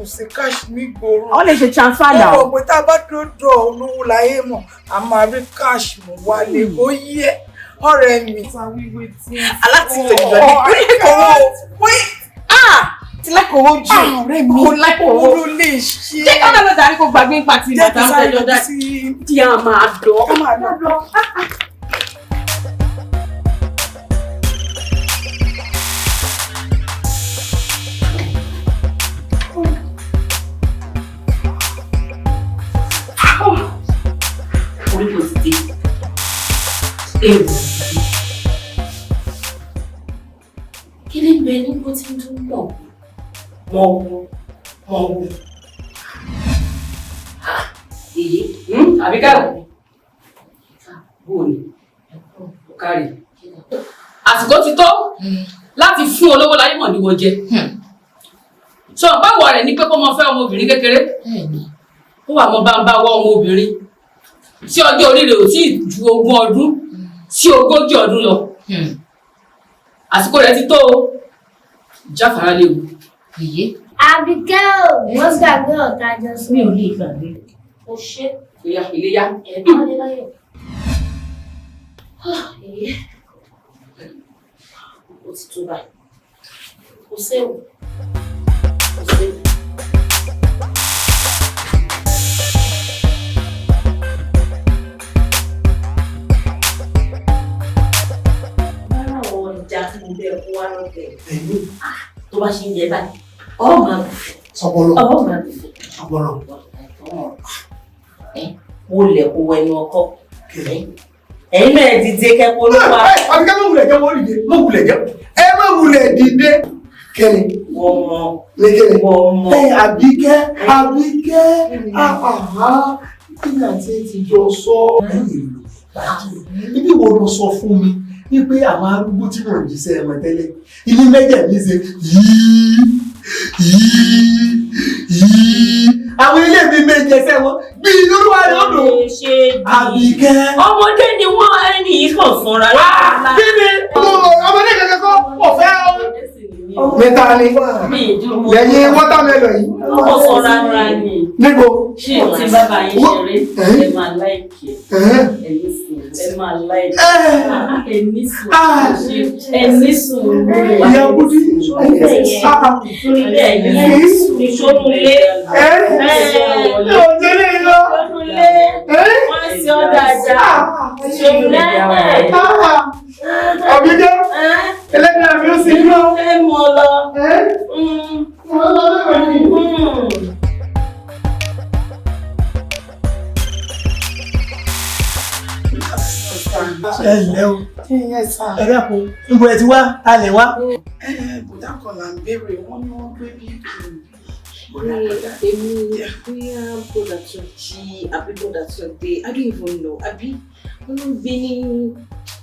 sí cash ní ìgboro. Àwọn lè ṣe transfer náà. Ọ̀pọ̀ pé tá a bá dọ́dọ̀ olówó láyé mọ̀, a máa rí cash mú wálé. Ó yẹ ọ̀rẹ́ mi. Alátìlẹ̀ ìjọ ní kòwò. Ti lákòwò jù. Ọ̀rẹ́ mi, owó ló lè ṣe. Jẹ́ ká lọ darí kó gbàgbé nípa ti ìbàdàn àtẹjọ́ dá. Tí a máa dọ̀. Ó máa dọ̀. Orí kò sí ewu. Kí ni bẹ ní bó ti ń dún mọ̀? Mọ̀. Èyí, Àbíkẹ́ bò ní kárí. Àsìkò ti tó láti fún olówó láyé mọ̀ ní wọ́n jẹ. Sọ báwo rẹ̀ ní pé kó mọ fẹ́ ọmọbìnrin kékeré? Ó wà mọ́ bá ń bá wọ́ ọmọbìnrin tí ọjọ́ orí rẹ̀ ò tí ì ju 20 ọdún sí 40 ọdún lọ. Àsìkò rẹ̀ ti tó o. Jáfara léwu. Àbíkẹ́ ò wọ́n gbàgbé ọ̀tá jọ sí. Mi ò lè gbàgbé. Ó ṣe. Iléyá. Ẹ̀gbọ́n ní láyọ̀. Ó ti tó báyìí. Kò séwu. Bára àwọn ìjà tí mo bẹ̀ kó wá lọ́tẹ̀. Tó bá ṣe ń jẹ báyìí. Ọmọ Sọpọlọ. Mo lẹ̀ kó wẹnu ọkọ. ẹ̀yin náà dìde kẹ́kọ̀ọ́ ló wá. Àbíkẹ́ mọ̀ wulẹ̀ jẹ́ wọ́n dìde mọ̀ wulẹ̀ jẹ́ ẹ mọ̀ wulẹ̀ dìde kẹ́ni. Ní kẹ́ni. Àbíkẹ́ kí àti ti jọ sọ ibi wo lọ sọ fún mi wípé àwọn arúgbó tí mò ń jíṣẹ́ ẹ̀mọ̀ tẹ́lẹ̀ ilé mẹ́jẹ̀ mi ṣe yìí àwọn ilé mi méje ẹsẹ̀ wọn bí olúwa rẹ̀ odò Àbíkẹ́. Ọmọdé ni wọ́n ẹni yìí kàn fúnra lára. Kí ni ọmọdé kankan kọ́ ọ̀fẹ́ mẹ́ta ni lẹ́yìn wọ́tàmẹ́lọ̀ yìí. Ọmọ sọ̀rọ̀ ara ni. Níbo? Ṣé tí bàbá yín ṣeré ẹ máa láìkì ẹ máa láìkì ẹni sùn ìyá búdí ìṣònulé òjèlé lọ wọ́n sí ọ́ dáadáa ìṣònulé Àbíkẹ́ ẹlẹ́dàá mi ó sì ń lọ. ẹ mọ̀ lọ. Ẹ ǹlẹ́ o. Ẹ dákun, níbo ẹ ti wá? Ta lẹ̀ wá? Bùdá kan là ń béèrè, wọ́n ní wọ́n gbé bí èmi bóyá bọ́dà tó jí àbí bọ́dà tó dé, I don't even know, àbí wọ́n ló gbé ní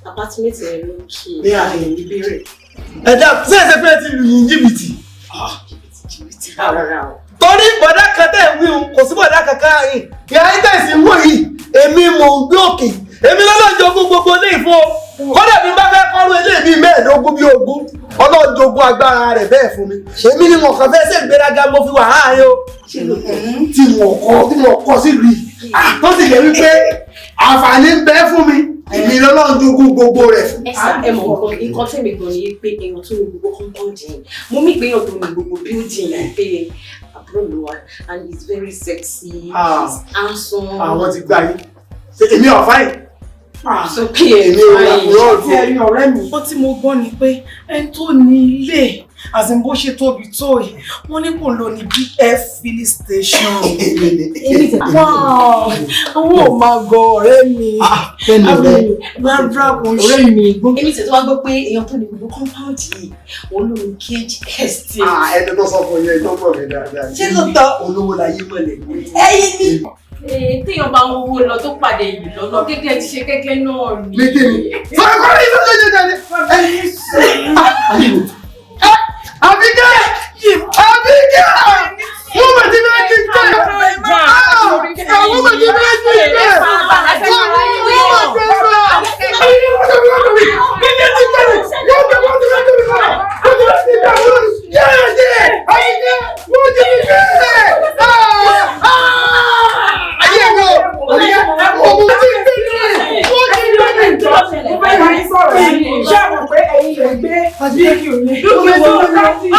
apartment rẹ̀ lókè. Ní àárín ìbéèrè. Ẹ̀dá ṣé ẹsẹ̀ fẹ́ ti lù yín jìbìtì? Jìbìtì rárá o. Torí bọ̀dá kan tẹ̀ ń wí o, kò sí bọ̀dá kankan yìí. Ìyá yín tẹ̀sí ń wò yìí, èmi mò ń gbé òkè. Èmi lọ́lọ́jogún gbogbo ilé ìfún o. Kódà bí n bá fẹ́ kọ́rú ilé mi mẹ́ẹ̀ẹ́dógún bí ogún. Ọlọ́jogún agbára rẹ̀ bẹ́ẹ̀ fún mi. Èmi ni mo kàn fẹ́ ṣe ìgbéraga mo fi wà áàyè o. Tí mo kọ́ sílùú yìí. Tó sì jẹ́ wípé àǹfààní ń bẹ fún mi. Èmi lọ́lọ́jogún gbogbo rẹ̀ fún. Ẹ mọ̀ nǹkan tẹ̀mí gan ni pé èèyàn tó ní gbogbo compound yìí. Mo mí pé èèyàn tó ní gbogbo building yìí pé àbúrò mi wà and he's very sexy, he's handsome. Àwọn ti gbá yín. Èmi ọ̀fáì. Sókè èmi ò rà tí ẹ rí ọ̀rẹ́ mi. Ó tí mo gbọ́ ni pé ẹni tó ní ilé àti bó ṣe tóbi tó yìí wọ́n ní kò lò ní BF filling station. Àwọn ò máa gọ ọ̀rẹ́ mi. Ọ̀rẹ́ mi. Èmi tẹ̀ tó wá gbọ́ pé èèyàn tó ní gbogbo compound yìí wọ́n ló ní cage estate. Ẹni tó sọ fún yẹn tó gbọ́ mi dáadáa. Ṣé ló tọ́? Olówó láyé mọ̀lẹ́. Ẹyin ni. Téèyàn bá ń wówó lọ tó pàdé yìí lọ́nà kékeré ti ṣe kékeré náà ni. Lékè ni. Fọ́nkọ́ ní ìlú lóye jáde. Àbíkẹ́! Àbíkẹ́! Wọ́n mọ̀ tí bẹ́ẹ̀ ti jẹ́. Àwọn mọ̀ tí bẹ́ẹ̀ ti jẹ́.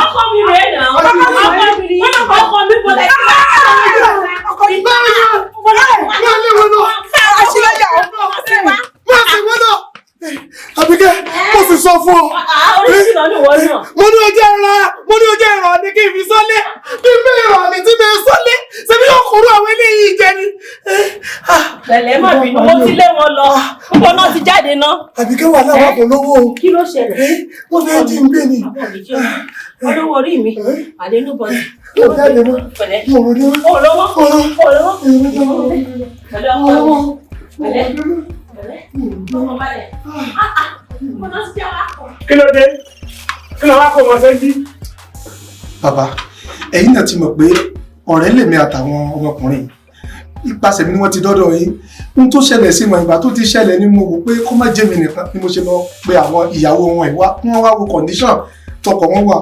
Ọkọ mi rẹ̀ náà. Ọkọ mi bọ̀ lẹ́yìn. Àbíkẹ́, mo sì sọ fún ọ. Oríṣiríṣi ni wọ́n náà. Mo ní ojú ẹ̀rọ ni kí n fi sọ́lé. Bí mi ìrọ̀ mi tí mi sọ́lé, ṣe bí yóò kúrò àwọn eléyìí jẹ ni. Pẹ̀lẹ́ má bínú, mo ti lé wọn lọ. Púpọ̀ náà ti jáde ná. Àbíkẹ́ wà láwọn kò lówó o. Kí ló ṣẹlẹ̀? Wọ́n fẹ́ jí ń gbé ni. Olówó orí mi, àdénú bọ̀dì. Mo jáde mọ́. Pẹ̀lẹ́. Mo rò ní wọ́n. Olówó. Olówó. Pẹ̀lẹ́ ọkọ mi. Pẹ̀lẹ́. Ọmọ balẹ̀. Mo náà ti jẹ́ wá kọ̀. Kí ló dé? Kí ló wá kó wọn sẹ́ńtì? Bàbá, ẹ̀yin náà ti mọ̀ pé ọ̀rẹ́ lèmi àtàwọn ọmọkùnrin ipasẹ̀ mi ni wọ́n ti dọ́dọ̀ yín. Ohun tó ṣẹlẹ̀ sí wọn ìgbà tó ti ṣẹlẹ̀ ni mo wò pé kó má jẹ́ mi nìkan ni mo ṣe lọ pe àwọn ìyàwó wọn ìwá kí wọ́n wá wo condition tọkọ wọn wà.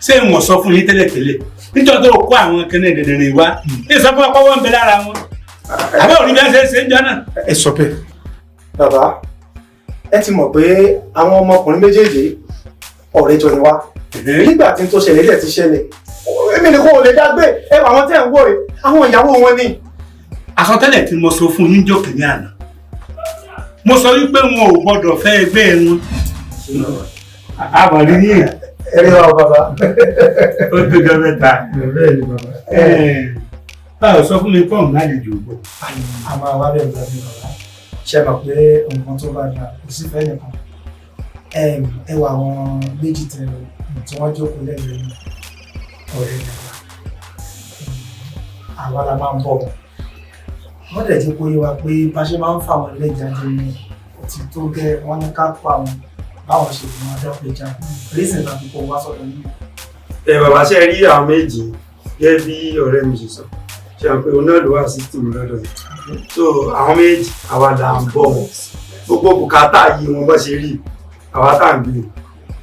Ṣé ìwọ̀n sọ fún yín tẹ́lẹ̀tẹ́lẹ̀ nítorí tó kó àwọn kẹ́nẹ́ dẹ̀dẹ̀rẹ̀ wá ní ìsọfún ọkọ̀ wọn bẹ lára wọn àbẹ́ òní bí wọ́n ṣe ń jọ náà. Ẹ sọ bẹ́ẹ̀. Bàbá, ẹ ti mọ̀ pé àwọn ọmọkùnrin méjèèjì ọ̀rẹ́ jọ ni wá. Nígbà tí n tó ṣẹlẹ̀ ilẹ̀ ti ṣẹlẹ̀ èmi ni kò lè dágbé ẹwà àwọn tẹ́ ń wò rè àwọn ìyàwó wọn ni. Àsọtẹ́lẹ̀ tí mo sọ fún yín jọ kìíní àná mo sọ wípé wọn ò gbọdọ̀ fẹ́ ẹgbẹ́ wọn. àbàrí yìí ẹ̀rí wa bàbá. ó tó jọ mẹ́ta. bẹ́ẹ̀ ni bàbá. báwo sọ fún mi pọ́ùn lálejò gbọ́. a máa wá bẹ́ẹ̀ bá mi bàbá. ṣe mọ̀ pé nǹkan tó bá dáa kò sí fẹ́ nìkan ẹ wà àwọn méjì tí wọ́n jókòó lẹ́gbẹ̀ẹ́ ní ọ̀rẹ́ nàìjíríà àwa la máa ń bọ̀ wọ́n dẹ̀ ti kó yé wa pé bá ṣe máa ń fà wọ́n lẹ́jáde ní ti tó gẹ́ wọ́n ní ká pa wọn báwọn ṣe lè máa dọ́pẹ́ já rísìn tàbí kó wá sọ̀rọ̀ nínú. Bàbá ṣe rí àwọn méjì gẹ́gẹ́ bí ọ̀rẹ́ mi ṣe sọ ṣe hàn pé òun náà ló wà sí tìmù lọ́dọ̀ mi so àwọn méjì àwa là ń bọ̀ wọn gbogbo bùkátà yìí wọn bá ṣe rí àwa tá à ń gbé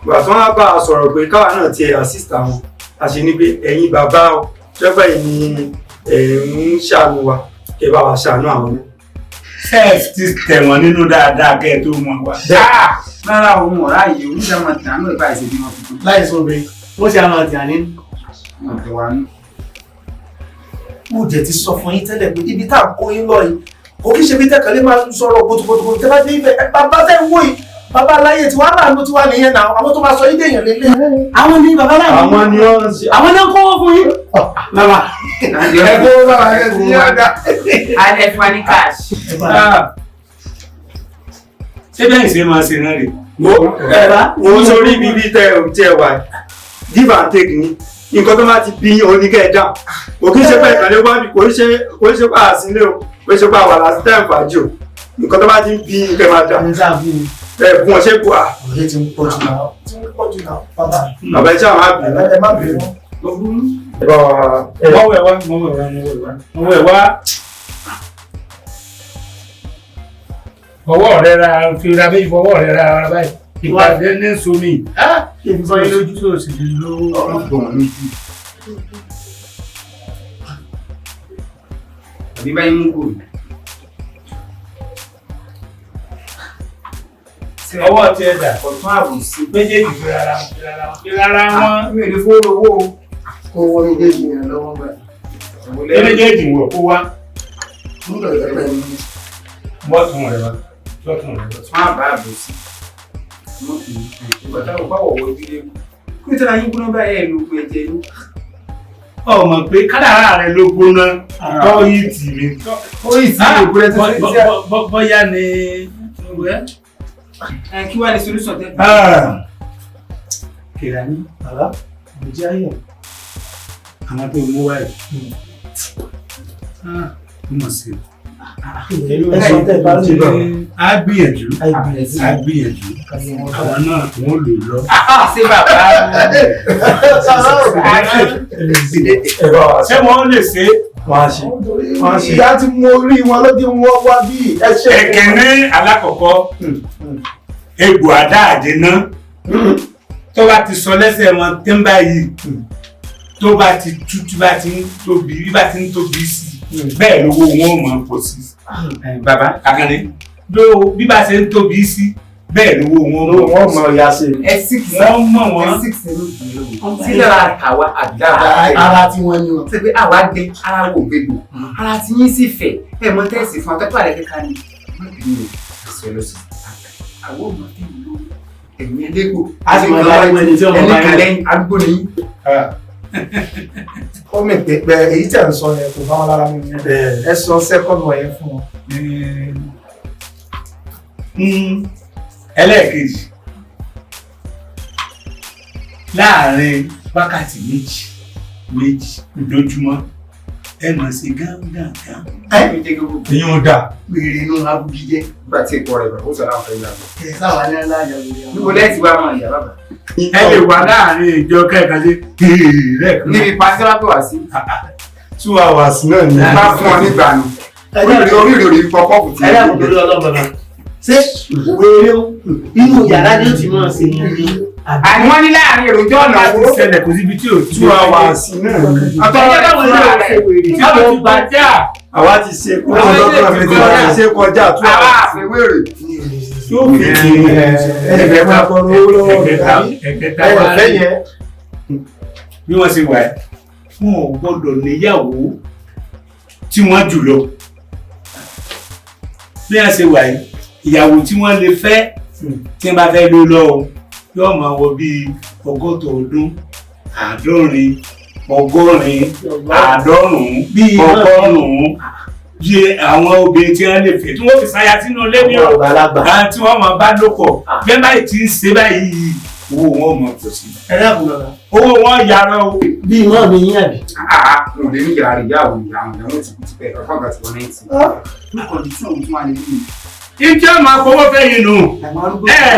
ìgbà tí wọ́n bá a sọ̀rọ̀ pé káwa náà ti assist àwọn a ṣe ní pé ẹ̀yin bàbá ṣẹ́fẹ̀ yìí ni ń ṣàánú wa kẹ́ bá wa ṣàánú àwọn náà. Self ti tẹ̀ wọ́n nínú dáadáa kẹ́ ẹ tó mọ̀ wá. Rárá òun ọ̀rá yìí oníṣẹ́ máa tẹ̀ àánú ìbá ìṣèlú wọn tuntun. láì sọ bẹ́ẹ̀ wọ́n ṣe àwọn àti àní. mo jẹ́ ti sọ fún yín tẹ́lẹ̀ pé ibi tá à ń kó yín lọ yìí kò kí ṣe bí tẹ́kọ̀lé máa ń sọ̀rọ̀ gbòtògbòtò tẹ́ bá dé ibẹ̀ bàbá tẹ́ ń wò yìí bàbá aláyé tí wàá láàánú tí wàá nìyẹn náà àwọn tó máa sọ yín dèèyàn lélẹ̀. àwọn ní bàbá láàánú. àwọn ni wọ́n ṣe. àwọn náà kówó fún yín. Bàbá ẹ kó bàbá rẹ sí yàrá. alẹ́ fún wa ní cash. Ṣé bẹ́ẹ̀ ṣe máa ṣe náà rè? Wọ́n sórí bíbí tẹ́ wà give and take ni nǹkan tó máa ti bí oníkẹ́ ẹ̀dá kò kí ń ṣe pé ìkàlẹ̀ wá bí kò ń ṣe pé àsìnlé o kò ń ṣe pé àwàlà sí tẹ́ ìfàjì o nǹkan tó bá ti ń bí nǹkan máa dà ẹ̀bùn ọ̀ṣẹ́ kù à. ọ̀rẹ́ ti ń pọ̀ jù náà bàbá. bàbá ẹ ṣáà má bínú. ẹ má bínú. Mọ̀wẹ̀ wá. Fọwọ́ rẹ ra fi ra méjì fọwọ́ rẹ ra ara báyìí. Ìpàdé ní Somi. Ìfọ̀ yín lójú tó sì ló ọ̀gbọ̀n lójú. Àbí báyìí mú kò. Ọwọ́ ti ẹ̀dà. Ọ̀tún àbòsí. Méjèèjì fi rárá wọn. Mi ò lè fowó owó o. kó wọ́n méjèèjì yẹn lọ́wọ́ gbà. Méjèèjì wọ̀ kó wá. nígbà tó bẹ̀rẹ̀ ní. Bọ́tún rẹ̀ wá. Ọ̀tún àbá àbòsí. Ìgbà táwọn bá wọ̀wọ́ ìdílé kú. Kí tí ra yín gbóná báyẹ̀ ẹ̀ ló gbé ẹ̀jẹ̀ yín? Ọmọ pé kádàrá rẹ ló gbóná tọ́ yìí tì mí. Ó yìí sí ìgbóná tó ṣe tí a. Bọ́yá ni. Kí wá ní solution tẹ́? Kìlá ní. Bàbá mo jẹ́ ayọ̀. Àwọn tó mú wáyé. Mọ̀ sí. ẹ sọ tẹ́ bá rí bọ̀. A gbìyànjú. Àwọn náà wọ́n lò lọ. Ṣé bàbá ṣé wọ́n lè ṣe? Wọ́n ṣe. Ìyá tí mo rí wọn lójú wọn wá bí ẹṣẹ́. Ẹ̀kẹ́ní alákọ̀ọ́kọ́ egbò àdáàdé náà tó bá ti sọ lẹ́sẹ̀ wọn tẹ́ ń báyìí tó bá ti tútù bá ti ń tóbi sí bẹ́ẹ̀ lówó wọn ò máa pọ̀ sí. Bàbá Akànnì bí bá ṣe ń tóbi sí bẹ́ẹ̀ lówó wọn mọ̀ ya ṣe. Wọ́n mọ̀ wọ́n. sílẹ̀ àwa àgbà ara tí wọ́n ní wọn. ṣe pé àwa gbé ara wò gbégbò ara tí yín sì fẹ̀ ẹ̀ mọ tẹ́sí fún akẹ́kọ̀ọ́ àrẹ kíkà ni wọ́n bí mi àṣẹ lọ sí àwọn ọmọ tí ìlú ẹ̀yìn ẹlẹ́gbò a sì mọ̀ láyé ẹni tí ọmọ bá yẹn lẹ́yìn arúgbó ni. ó mì pé èyí tẹ̀ ń sọ yẹn kò bá wọn lára mi yẹn ẹ sọ sẹ́kọ̀ndù ọ̀yẹ́ fún wọn. Ẹlẹ́ẹ̀kejì láàárín wákàtí méjì lójúmọ́ ẹ mọ̀ sí gángan. ìyún dà. Gbèrè inú abúlé jẹ́. nígbà tí ìkọ rẹ̀ ó sọ̀rọ̀ àwọn ìlànà. Ẹ sáwà ní aláàjà lórí àwọn. níbo lẹ́ẹ̀tì wá mọ̀ ìyá bàbá. Ẹ lè wà láàárín ìjọ kẹ́ẹ̀kan sí lẹ́ẹ̀kan. níbi pàṣẹ wá pè wá sí. 2 hours náà ni. bá fún ọ nígbà nù. oríire orí pọpọ kù tí. Ẹ dákun torí ọlọ́mọba. Ṣé wèrè inú yàrá ni ó ti máa ṣe ní ilé? Àwọn ní láàrin èròjọ́ ọ̀nà láti ṣẹlẹ̀ kò síbi tí ò 2 hours náà ni. ọ̀tọ̀ ọjọ́ táwọn ilé ọ̀sẹ̀ wèrè tí ó ti bàjá. Àwa ti ṣe kọjá 2 hours. wèrè. Yóò fi ẹgbẹ́ máa kọ́ owó lọ́wọ́ ẹ̀kẹta wá rí bí wọ́n ṣe wà ẹ́ wọn ò gbọ́dọ̀ níyàwó tí wọ́n jù lọ bí wọ́n ṣe wà ẹ́ ìyàwó tí wọ́n lè fẹ́ tí wọ́n bá fẹ́ ló lọ yóò máa wọ bíi 100 ọdún 90 100 100 100 bí àwọn obìnrin tí wọ́n lè fẹ́ tí wọ́n fi sáyà sínú ilé ní o tí wọ́n máa bá lòpọ̀ bẹ́ẹ̀ báyìí tí ń ṣe báyìí owó wọn mọ̀ pọ̀ sí. ẹ dákun bàbá. owó wọn yára o. bí iná mi yín àbí. mo lè ní yàrá ìyáwó ìyàwó ìyàwó ti pẹ́ ọ̀pọ̀ àti wọn náà ti. nípa ìdí tí òun tún wà nínú mi. ìjọ máa fowó fẹ́ yín nù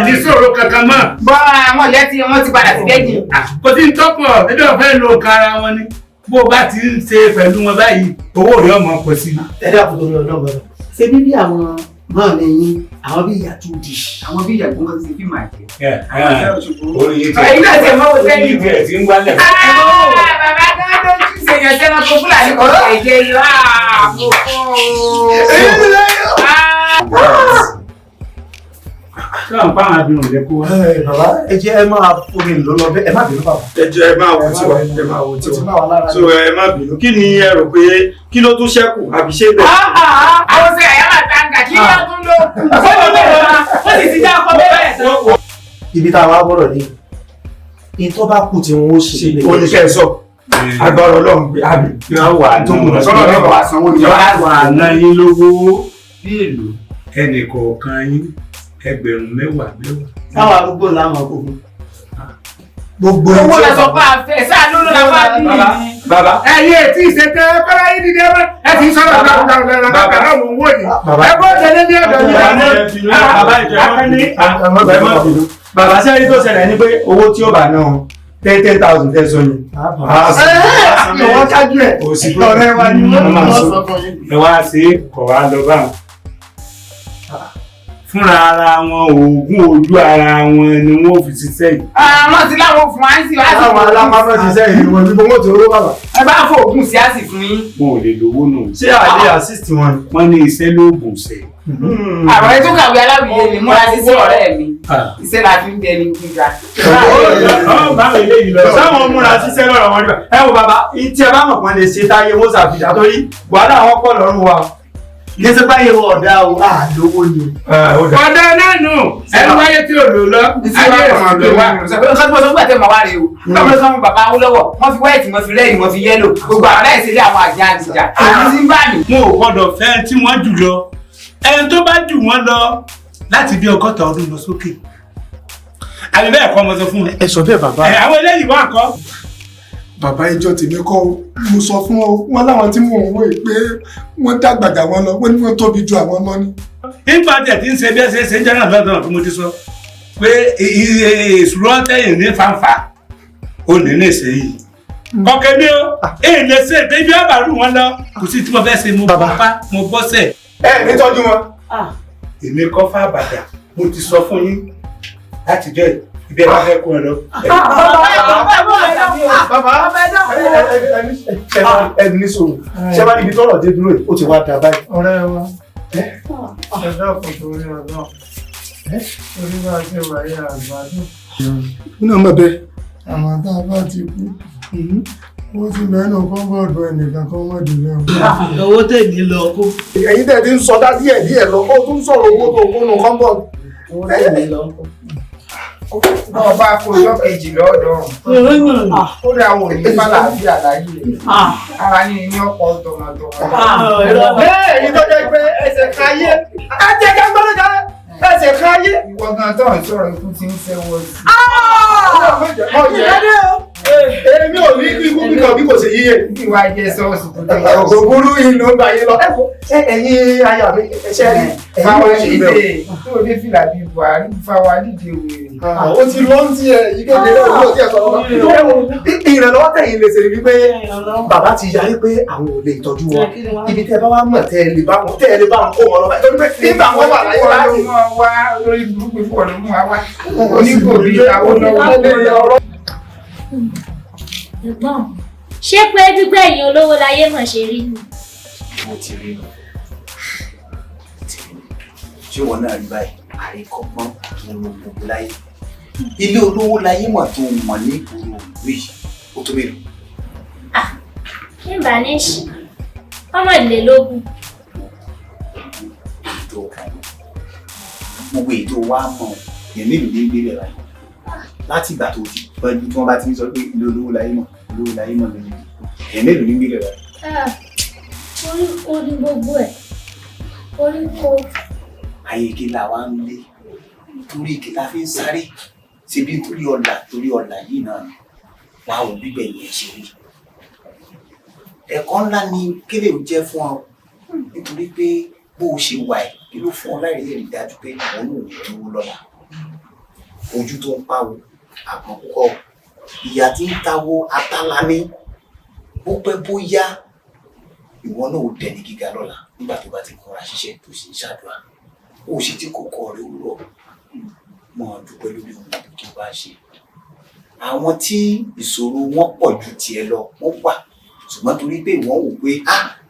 ní sọ̀rọ̀ kankan mọ́. bọ́ àwọn ìyá tí wọ́n ti padà sí lẹ́yìn. kò sí ń tọ́pọ̀ ẹbí ọ̀fẹ́ lo kára wọn ni bó o bá ti ń ṣe pẹ̀lú wọn báyìí owó rẹ̀ ọmọ pọ̀ sí. ẹ dákun torí ọlọ́run bàbá. ṣé bíbí àwọn máa ní yín àwọn bí ìyá tó di. àwọn bí ìyá tó ń ṣe fíìmù àjẹ. orí yìí ẹ̀yin náà ti mọ̀ wọ́n sẹ́yìn. tẹ̀ tí ń wálẹ̀. bàbá dáadọ́ tún ṣe yàn sẹ́nà kó fúlàní kọ́ ẹ̀jẹ̀ yọ Káwọn bá àwọn abirùn lẹ kó wá. Bàbá ẹ jẹ́ ẹ máa fomi lọ lọ bẹ́ẹ̀ ẹ má bínú bàbá. Ẹ jẹ́ ẹ máa wo tiwa ẹ máa wo tiwa. So ẹ má bínú kí ni ẹ rò pé kí ló tún ṣẹ́kù àbí ṣé bẹ́ẹ̀. àwọn ṣe àyà máa tàǹgà kí yá tún ló. sọ́dọ̀ bẹ́ẹ̀ rà ó sì ti dá ọkọ bẹ́ẹ̀ tán. Ibi tá a wá bọ̀rọ̀ ní ìtọ́ bá kù tí wọ́n ó ṣe lè. Oníkẹ́ sọ agbára Ọlọ́run pé àbí yóò wà nínú sọ́dọ̀ náà wà sanwó ní yóò wà ná yín lówó bí èlò ẹnì kọ̀ọ̀kan yín ẹgbẹ̀rún mẹ́wàá. Táwọn arúgbó làwọn kò fún. Gbogbo owó la sọ pé a fẹ́ sáà ló lọ́la wá bí. Bàbá. Ẹyẹ tí ì ṣe tẹ kọ́lá yín dídé ẹ ẹ ti sọ̀rọ̀ gbàgbàgbà bàbá mò ń wò yìí. Ẹ bọ́ tẹ̀lé ní ọ̀dọ̀ yìí. Bàbá sẹ́yìn tó ṣẹlẹ̀ ni pé owó tí ó bá náà 10,000 tẹ́sán yìí. Wọ́n kájú ẹ̀. Ọ̀rẹ́ wa ni wọ́n máa sọ fún yín. Ẹ wá sí kọ̀ wá lọ báwọn. Fúnra ara wọn oògùn ojú ara wọn ni wọ́n fi ṣiṣẹ́ yìí. Àwọn ti láwọn fún wa ń sì wá sí. Àwọn alápámọ́ ṣiṣẹ́ yìí wọ́n bí wọ́n tó owó bàbá. Ẹ bá fọ òògùn sí àsì fún yín. Wọn ò lè lówó nù. Ṣé àlè assist wọn ni? Wọ́n ní iṣẹ́ lóògùn ṣe. Àwọn ẹ tó kàwé aláwìyé ni múra sí sí ọ̀rẹ́ mi. Iṣẹ́ la fi ń dẹni gíga. Báwo eléyìí lọ? Sáwọn múra ṣiṣẹ́ lọ́rọ̀ wọn nígbà. Ẹ wo bàbá, tí ẹ bá mọ̀ pọ́n lè ṣe táyé wọ́n ṣàfihàn torí wàhálà àwọn pọ̀ lọ́rùn wa. Ilé tó báyé wọ ọ̀dà o, lówó ni. Ọ̀dà náà nù. Ẹni wáyé tí ò lò lọ. Ayé ìsìnkú wa. Nǹkan tí mo sọ fún àtẹ̀mọ̀ wá rè o. Báwo ló sọ fún bàbá Awólọ́wọ̀? Wọ́n fi wáìtì, wọ́n fi rẹ́ẹ̀dì, wọ́n fi yẹ́lò. Gbogbo àwọn aláìsí ilé àwọn àjẹ́ àtìjà. Àwọn ti ń bá mi. Mo ò gbọ́dọ̀ fẹ́ tí wọ́n jù lọ. Ẹni tó bá jù wọ́n lọ láti bí 60 ọdún lọ sókè. Àbí bẹ́ẹ̀ kọ́ mo sọ fún mi. Ẹ sọ bẹ́ẹ̀ bàbá. Àwọn eléyìí wà kọ́. Bàbá ìjọ tèmi kọ́ mo sọ fún wọn láwọn tí mò ń wò pé wọ́n dàgbàdà wọn lọ wọ́n ní wọ́n tóbi ju àwọn lọ ní. Nígbà tí ń ṣe bí ẹ ṣe ń jẹ́ náà lọ́dọ̀ tí mo ti sọ pé ìṣúná tẹ̀yìn ní fanfa ó ní lè ṣe yìí. Kọ̀kẹ́ mi o, èyí lè ṣe pé bí àbàrù wọn lọ kò sí tí mo fẹ́ ṣe mo pápá mo bọ́sẹ̀. Ẹ ní tọ́jú wọn. Èmi kọ́ fà bàdà mo ti sọ fún yín láti jẹ́ ibi ẹ̀ bá fẹ́ kó ẹ lọ. Ẹni ní sòrò ṣé wá níbi tọ́rọ̀ dé dúró ó ti wá dà báyìí. Ọ̀rẹ́ wa ẹ̀dá kò torí ọ̀nà orí bá ṣe wáyé àgbàdo. Nínú ọmọ bẹ́ẹ̀. Àmọ́ tá a bá ti kú wọ́n ti bẹ́ẹ̀ náà kọ́ bọ́ọ̀dù ẹnìkan kan wọ́n dì lẹ́wọ̀n. Owó tèmi lọ kó. Ẹ̀yin tẹ̀ ti ń sọdá díẹ̀ lọ ó tún sọ̀rọ̀ owó tó kó nù kọ́ńbọ̀dù. Owó tèmi lọ kó. Náà bá kó ọjọ́ kejì lọ́dọ̀. Ó rí àwọn òní fàlàáfíà láyé rẹ̀. Ara yín ní ọ̀pọ̀ tọmọtọmọ. Bẹ́ẹ̀ èyí tó jẹ́ pé ẹsẹ̀ káyé. Ẹ jẹ́ ká gbọ́dọ̀ jáde. Ẹsẹ̀ káyé. Ìwọ gan tó ń sọ̀rọ̀ ikú ti ń sẹ́wọ́ sí. Èmi ò ní ikú kíkan bí kò ṣe yíyẹ. Ìwà jẹ́ sọ́ọ̀sì tó tẹ̀. Ògúrú inú ń bá yé lọ. Ẹ̀yin ayà mi ẹ̀ṣẹ́ rí. Fáwọn lídè tó dé fìlà bíi Buhari fáwọn lídè wèrè. Ó ti lọ ń tiẹ̀ yí kékeré òun ò tiẹ̀ sọ̀rọ̀. Ìrànlọ́wọ́ tẹ̀yìn lè ṣe rí pé bàbá ti yarí pé àwọn ò lè tọ́jú wọn. Ibi tẹ́ bá wá mọ̀ tẹ́ ẹ lè bá wọn kó wọn lọ. Torí pé nígbà wọn wà láyé láti. Wọ́n wá lórí burúkú fún ọ̀nà mú wa wá. Oníkòbí àwọn olówó. Ẹ̀gbọ́n, ṣé pé gbígbẹ́ ẹ̀yin olówó láyé mọ̀ ṣe rí ni? Mo ti rí nù. Ṣé wọn náà rí báyìí? Àríkọ́gbọ́n nínú gbogbo láyé. Ilé olówó láyé mọ̀ tó mọ̀ ní ìgboro méjì. Ó tó mélòó? Nígbà ní ṣì, ọmọ ìlélógún. Gbogbo ètò wa mọ̀ èmi ìlú ní gbé rẹ̀ báyìí. Láti ìgbà tó ti pẹ́jú tí wọ́n bá ti ń sọ pé ilé olówó láyé mọ̀ lónìí. Èmi ìlú ní gbé rẹ̀ báyìí. Ó Koríko ni gbogbo ẹ̀. Koríko. Ayé kí la wá ń lé. Torí kí la fi ń sáré. Ṣé bí torí ọ̀la yìí náà ni. Wàá wò bíbẹ̀ yẹn ṣe rí. Ẹ̀kọ́ ńlá ni kéde ò jẹ́ fún ọ. Nítorí pé bó o ṣe wà ẹ̀ kí ló fún ọ láì rí dájú pé òun ò ní owó lọ́la. Ojú tó ń pawó àkọ́kọ́ ìyá tí ń tawó atálá ní bó pẹ́ bóyá ìwọ náà ò dẹni gíga lọ́la nígbà tó bá ti múra ṣiṣẹ́ tó sì ń ṣàdúrà ó sì ti kókó rẹ̀ wúrọ̀ mọ́ dúpẹ́ lórí ohun tó bá ṣe. Àwọn tí ìṣòro wọn pọ̀ ju tiẹ̀ lọ wọ́n wà ṣùgbọ́n torí pé wọ́n wò pé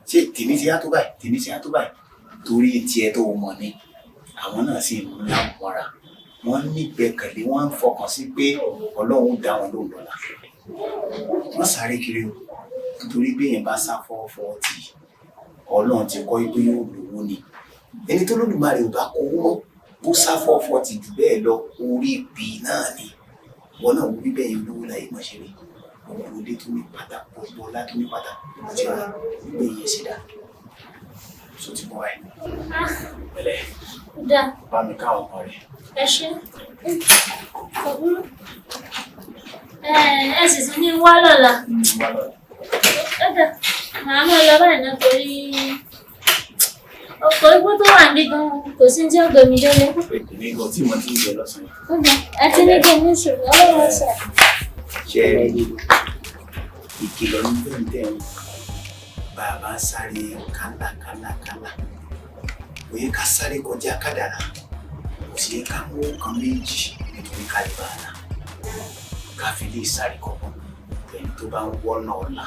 ṣé tèmi ti yá tó báyìí tèmi ti yá tó báyìí torí tiẹ̀ tó mọ̀ ni àwọn náà sì ń múra mọ́ra wọ́n ní ìgbẹ́kẹ̀lé wọ́n ń fọkàn sí pé Ọlọ́run dá wọn lóhùn lọ́la. Wọ́n sáré kiri o nítorí pé èèyàn bá sá fọ́fọ́ tí Ọlọ́run ti kọ́ pé yóò lówó ni ẹni tó lódùmarè ò bá kó owó bó sá fọ́fọ́ tí jù bẹ́ẹ̀ lọ orí ìpè náà ni wọn náà wú bíbẹ̀ yìí olówó láyé mọ̀ ṣe rí ọ̀pọ̀ òde tó ní pátá ọ̀pọ̀ ọ̀la tó ní pátá ọ̀tí ọ̀la gbé yẹn ṣe dá so ti bọ́ ẹ̀ pẹ̀lẹ́ bá mi káwọn ọmọ rẹ̀. Ẹ ṣé. Ọ̀bùrú. Ẹ sì tún ní wá lọ́la. Màá mọ̀ lọ báyìí náà torí ọkọ̀ ikú tó wà ní gan kò sí tí ó gbèmí délé. Èmi gan tí mo ti ń jẹ lọ́sàn-án. Ẹ ti ní kí n ní ṣùgbọ́n ó wọ́n sọ. Ṣé ìkìlọ̀ ní bẹ́ẹ̀ bàbá sáré kálá kò yẹ ká sáré kọjá kádàrá kò sí yẹ ká mú nǹkan méjì nítorí kálíbà náà ká fi lè sáré kọ̀ọ̀kan ẹni tó bá ń wọ́nà ọ̀la